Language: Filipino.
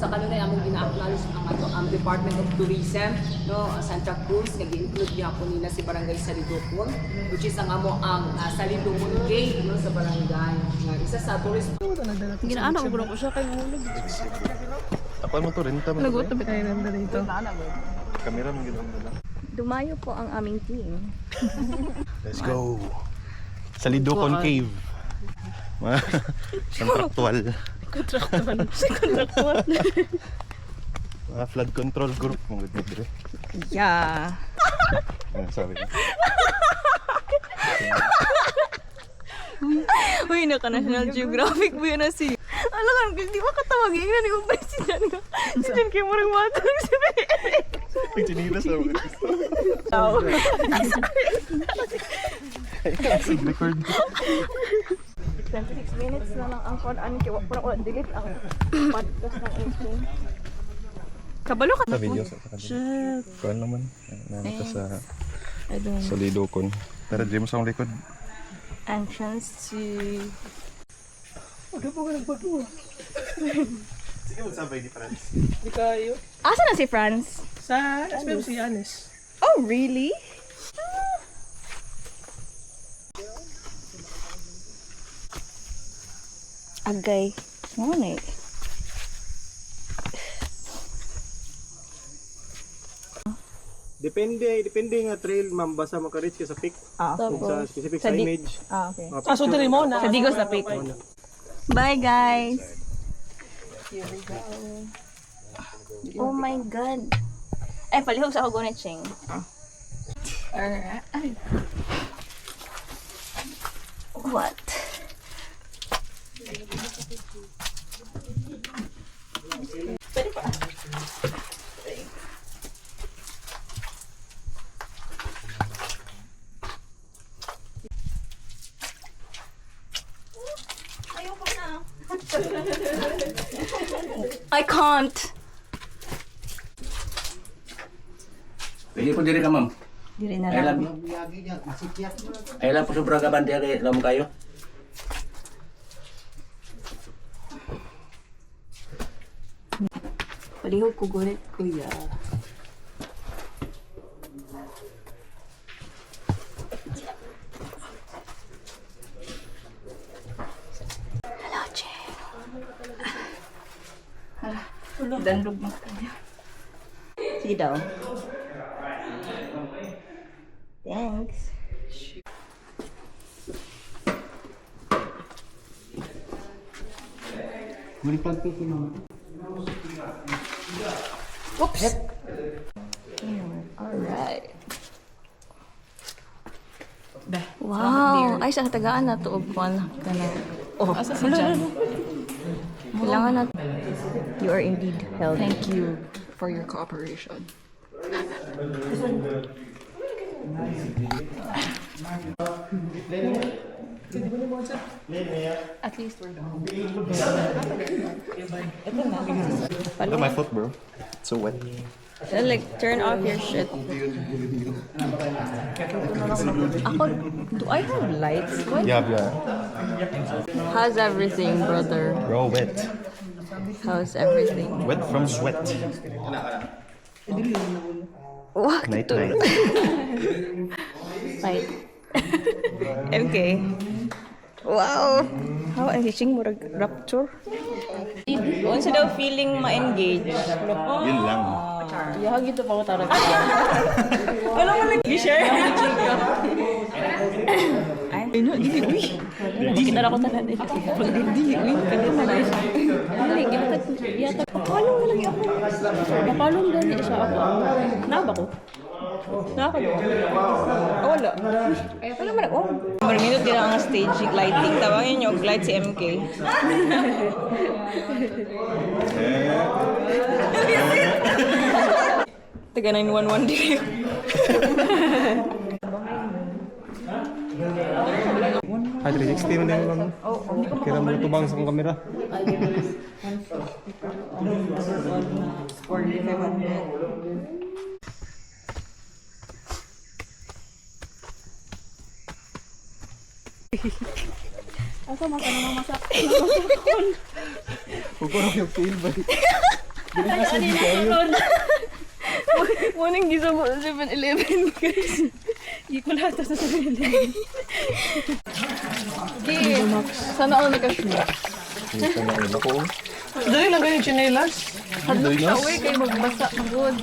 sa kanunay among gina-acknowledge ang Department of Tourism, no, Santa Cruz, nag-include gyapon nila si Barangay Salidocon, which is ang Salidocon Cave, no, sa barangay. Nga isa sa tourist. Ginaana ko ko siya kay mahulog. Tapal mo to rin tama. Nagutom tayo nanda dito. Kamera mo ginawa nila. Dumayo po ang aming team. Let's go. Salidocon Cave. Kontraktual. Kontraktual. Mga flood control group mga gudre. Yeah. Sabi ko. Uy, naka-National Geographic ba yun na si... Alam ka, di ba katawagin na ni Umpay si Jan ka? Si Jan kayo marang matang si Bebe. Pag-chinilas na mga gusto. Tao. Record. 26 minutes na lang ang kwan-an. Wala delete ang podcast ng Instagram. Kabalo ka na Sa video sa kanila. Chef. Kuan naman. Nanito sa I don't know. Salidocon. Pero di mo sa likod. Entrance to... Sige magsabay ni Franz. Di kayo. Asa na si Franz? Sa SPM si Yanis. Oh, really? Agay. Ano eh? Depende nga trail, ma'am, basta maka-reach ka sa peak. Kung sa specific Sa di- signage. Okay. Ah, so diri mo na. Sa Digos na pick. Bye, guys. Here we go. Oh my God. Ay, palihog sa ako gunit, Ching. Alright. What? Pwede pa. Ayoko na. I can't. Pwede po diri ka, ma'am. Diri na Ay lang. lang po sobra ka bante kay lam kayo. Palihog ko gunit, kuya. Hello, Cheng. Dandog mo tayo. Sige daw. Thanks. Oops. Alright. Wow! Ay, sa tagaan na to. Oh, kailangan na. You are indeed held. Thank you for your cooperation. At least we're done. Ito my foot bro. It's so wet. Like, turn off your shit. Ako, do I have lights? What? Yeah. How's everything, brother? Bro, wet. How's everything? Wet from sweat. What? Night. Light. MK. Wow! How ang hitching mo rapture? Once daw feeling ma-engage. Yun lang. Yahag ito pa ko tarag. Wala mo nag-share? Ay, no, uy. Hindi kita na ako tanan. Pag hindi, uy. Kanina na. Hindi, ginakat. Yata. Napalong na lagi ako. Napalong gani siya ako. Naba ko. Naka ba? Wala. Wala man ako. Marminot din ang stage lighting. Tawagin niyo, light si MK. Taga 911 din. Ay, 360 na din lang. Kira mo tubang sa kamera. Asa mas ano masak. Huwag ko lang yung feel ba? Morning gisa mo 7-Eleven guys. Hindi ko lahat sa 7-Eleven. Okay. Sana ako nag-shoot. Dali lang kayo chinelas. Hadlok siya uwi kayo magbasa. Magod.